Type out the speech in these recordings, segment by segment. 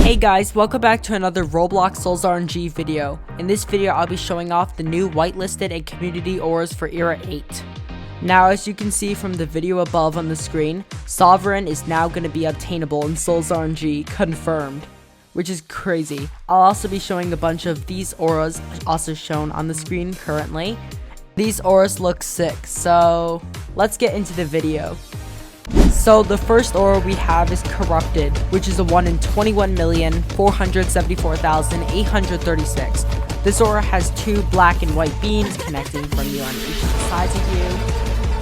Hey guys, welcome back to another Roblox Souls RNG video. In this video, I'll be showing off the new whitelisted and community auras for Era 8. Now, as you can see from the video above on the screen, Sovereign is now going to be obtainable in Souls RNG, confirmed, which is crazy. I'll also be showing a bunch of these auras also shown on the screen currently. These auras look sick, so let's get into the video. So the first aura we have is Corrupted, which is a 1 in 21,474,836. This aura has two black and white beams connecting from you on each side of you.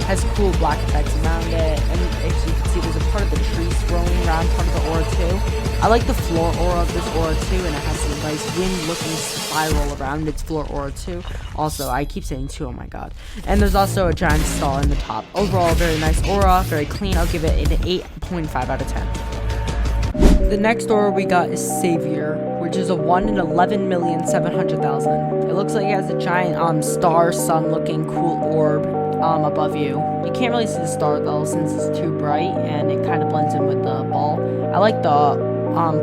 Has cool black effects around it, and as you can see, there's a part of the trees rolling around part of the aura too. I like the floor aura of this aura too, and it has some nice wind-looking spiral around its floor aura too. Also, I keep saying two, oh my god. And there's also a giant star in the top. Overall, very nice aura, very clean. I'll give it an 8.5 out of 10. The next aura we got is Savior, which is a 1 in 11,700,000. It looks like it has a giant star sun looking cool orb above you. You can't really see the star though since it's too bright and it kind of blends in with the ball. I like the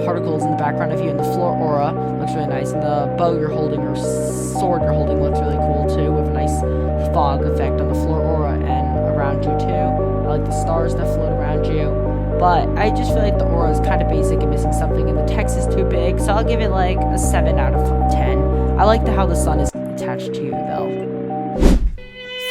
particles in the background of you, and the floor aura looks really nice, and the bow you're holding or sword you're holding looks really cool too, with a nice fog effect on the floor aura and around you too. I like the stars that float around you, but I just feel like the aura is kind of basic and missing something, and the text is too big, so I'll give it like a 7 out of 10. I like how the sun is attached to you though.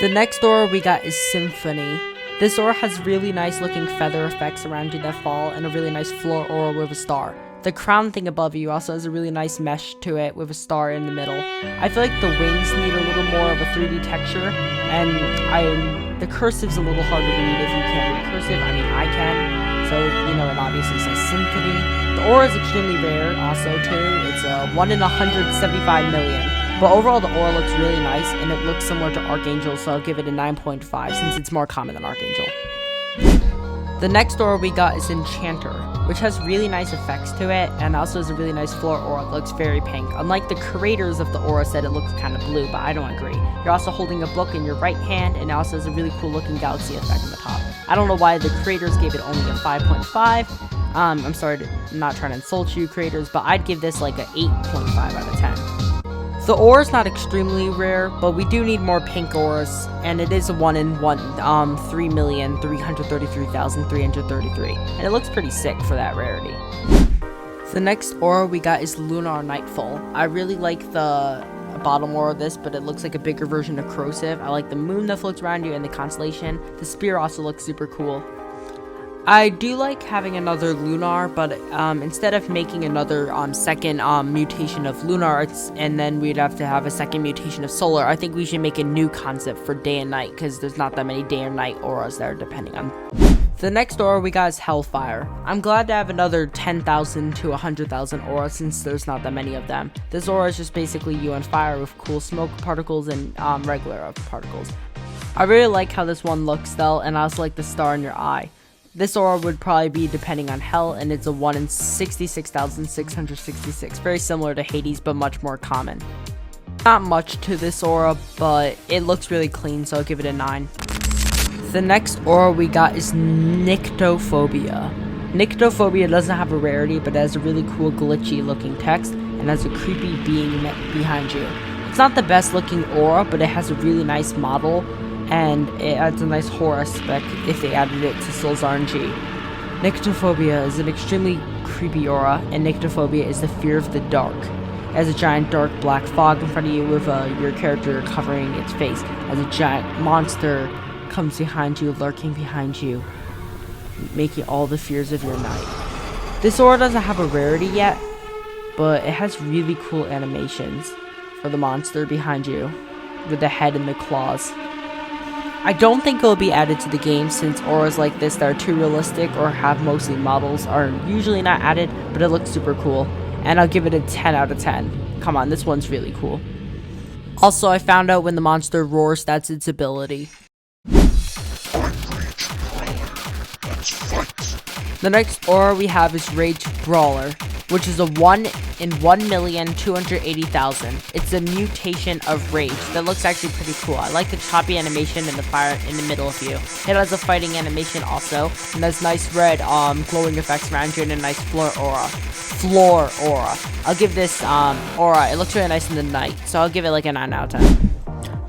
The next aura we got is Symphony. This aura has really nice looking feather effects around you that fall, and a really nice floor aura with a star. The crown thing above you also has a really nice mesh to it with a star in the middle. I feel like the wings need a little more of a 3D texture, and the cursive's a little hard to read if you can't read cursive. I mean, I can, so you know it obviously says Symphony. The aura is extremely rare also too. It's a 1 in 175 million. But overall, the aura looks really nice, and it looks similar to Archangel, so I'll give it a 9.5 since it's more common than Archangel. The next aura we got is Enchanter, which has really nice effects to it, and also has a really nice floor aura that looks very pink. Unlike the creators of the aura said it looks kind of blue, but I don't agree. You're also holding a book in your right hand, and it also has a really cool looking galaxy effect on the top. I don't know why the creators gave it only a 5.5. I'm sorry, I'm not trying to insult you creators, but I'd give this like an 8.5 out of 10. The aura is not extremely rare, but we do need more pink auras, and it is a 1 in 3,333,333, and it looks pretty sick for that rarity. The next aura we got is Lunar Nightfall. I really like the bottom aura of this, but it looks like a bigger version of Corrosive. I like the moon that floats around you and the constellation. The spear also looks super cool. I do like having another Lunar, but instead of making another second mutation of Lunar, and then we'd have to have a second mutation of Solar, I think we should make a new concept for day and night, because there's not that many day and night auras that are depending on. The next aura we got is Hellfire. I'm glad to have another 10,000 to 100,000 auras since there's not that many of them. This aura is just basically you on fire with cool smoke particles and regular particles. I really like how this one looks though, and I also like the star in your eye. This aura would probably be depending on Hell, and it's a 1 in 66,666. Very similar to Hades, but much more common. Not much to this aura, but it looks really clean, so I'll give it a 9. The next aura we got is Nyctophobia. Nyctophobia doesn't have a rarity, but it has a really cool glitchy looking text, and has a creepy being behind you. It's not the best looking aura, but it has a really nice model, and it adds a nice horror aspect if they added it to Souls RNG. Nyctophobia is an extremely creepy aura, and Nyctophobia is the fear of the dark. It has a giant dark black fog in front of you with your character covering its face, as a giant monster comes behind you, lurking behind you, making all the fears of your night. This aura doesn't have a rarity yet, but it has really cool animations for the monster behind you, with the head and the claws. I don't think it will be added to the game since auras like this that are too realistic or have mostly models are usually not added, but it looks super cool, and I'll give it a 10 out of 10. Come on, this one's really cool. Also, I found out when the monster roars, that's its ability. Let's fight! The next aura we have is Rage Brawler, which is a 1 in 1,280,000. It's a mutation of Rage that looks actually pretty cool. I like the choppy animation and the fire in the middle of you. It has a fighting animation also, and has nice red glowing effects around you and a nice floor aura. I'll give this aura, it looks really nice in the night, so I'll give it like a 9 out of 10.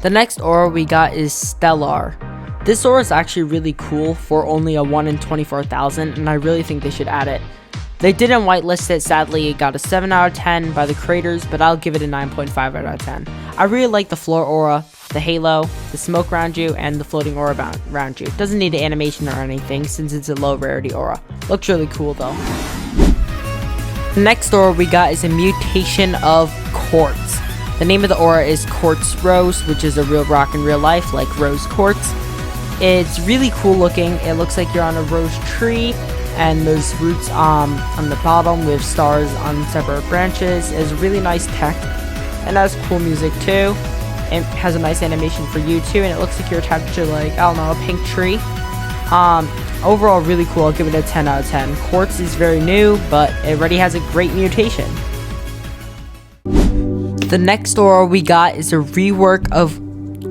The next aura we got is Stellar. This aura is actually really cool for only a 1 in 24,000, and I really think they should add it. They didn't whitelist it, sadly. It got a 7 out of 10 by the creators, but I'll give it a 9.5 out of 10. I really like the floor aura, the halo, the smoke around you, and the floating aura around you. It doesn't need animation or anything since it's a low rarity aura. Looks really cool though. The next aura we got is a mutation of Quartz. The name of the aura is Quartz Rose, which is a real rock in real life, like rose quartz. It's really cool looking. It looks like you're on a rose tree, and there's roots on the bottom with stars on separate branches. It's really nice tech, and has cool music too. It has a nice animation for you too, and it looks like you're attached to, like, I don't know, a pink tree. Overall, really cool. I'll give it a 10 out of 10. Quartz is very new, but it already has a great mutation. The next aura we got is a rework of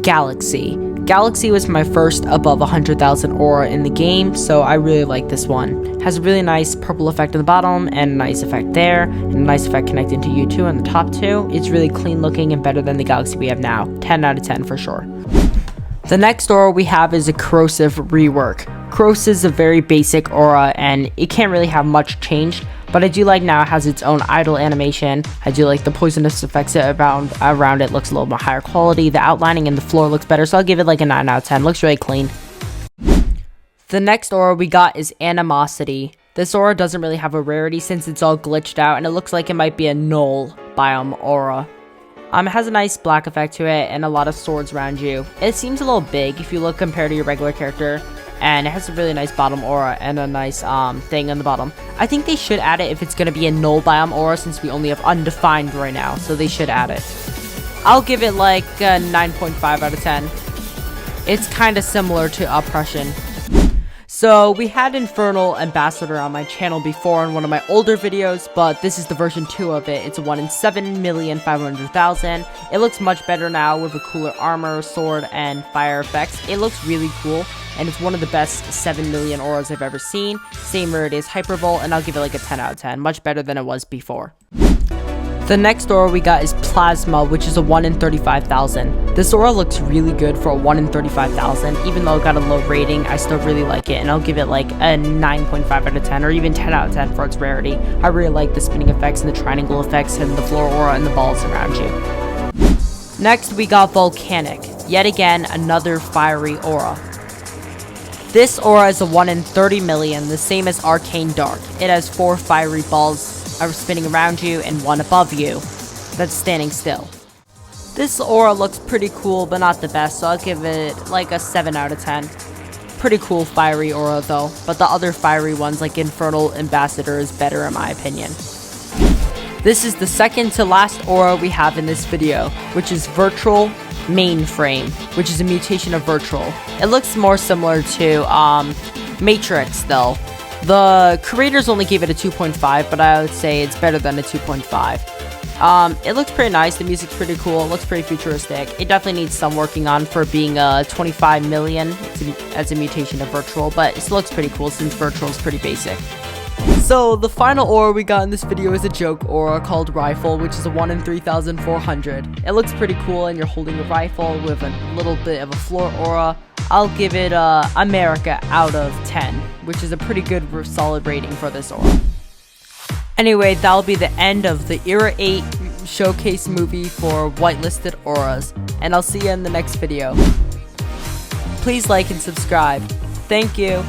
Galaxy. Galaxy was my first above 100,000 aura in the game, so I really like this one. Has a really nice purple effect on the bottom, and a nice effect there, and a nice effect connecting to you two on the top two. It's really clean looking and better than the Galaxy we have now. 10 out of 10 for sure. The next aura we have is a Corrosive rework. Corrosive is a very basic aura, and it can't really have much changed, but I do like now it has its own idle animation. I do like the poisonous effects around it looks a little more higher quality. The outlining and the floor looks better, so I'll give it like a 9 out of 10. Looks really clean. The next aura we got is Animosity. This aura doesn't really have a rarity since it's all glitched out, and it looks like it might be a null biome aura. It has a nice black effect to it and a lot of swords around you. It seems a little big if you look compared to your regular character, and it has a really nice bottom aura and a nice thing on the bottom. I think they should add it if it's going to be a null biome aura, since we only have undefined right now, so they should add it. I'll give it like a 9.5 out of 10. It's kind of similar to Oppression. So we had Infernal Ambassador on my channel before in one of my older videos, but this is the version 2 of it. It's a 1 in 7,500,000. It looks much better now with a cooler armor, sword, and fire effects. It looks really cool, and it's one of the best 7 million auras I've ever seen. Same rarity as Hypervolt, and I'll give it like a 10 out of 10. Much better than it was before. The next aura we got is Plasma, which is a 1 in 35,000. This aura looks really good for a 1 in 35,000. Even though it got a low rating, I still really like it, and I'll give it like a 9.5 out of 10, or even 10 out of 10 for its rarity. I really like the spinning effects and the triangle effects and the floor aura and the balls around you. Next, we got Volcanic. Yet again, another fiery aura. This aura is a 1 in 30 million, the same as Arcane Dark. It has 4 fiery balls spinning around you and 1 above you that's standing still. This aura looks pretty cool, but not the best, so I'll give it like a 7 out of 10. Pretty cool fiery aura though, but the other fiery ones like Infernal Ambassador is better in my opinion. This is the second to last aura we have in this video, which is Virtual Mainframe, which is a mutation of Virtual. It looks more similar to Matrix though. The creators only gave it a 2.5, but I would say it's better than a 2.5. It looks pretty nice. The music's pretty cool. It looks pretty futuristic. It definitely needs some working on for being 25 million as a mutation of Virtual, but it looks pretty cool since Virtual is pretty basic. So the final aura we got in this video is a joke aura called Rifle, which is a 1 in 3,400. It looks pretty cool, and you're holding a rifle with a little bit of a floor aura. I'll give it America out of 10, which is a pretty good solid rating for this aura. Anyway, that'll be the end of the Era 8 showcase movie for Whitelisted auras, and I'll see you in the next video. Please like and subscribe. Thank you.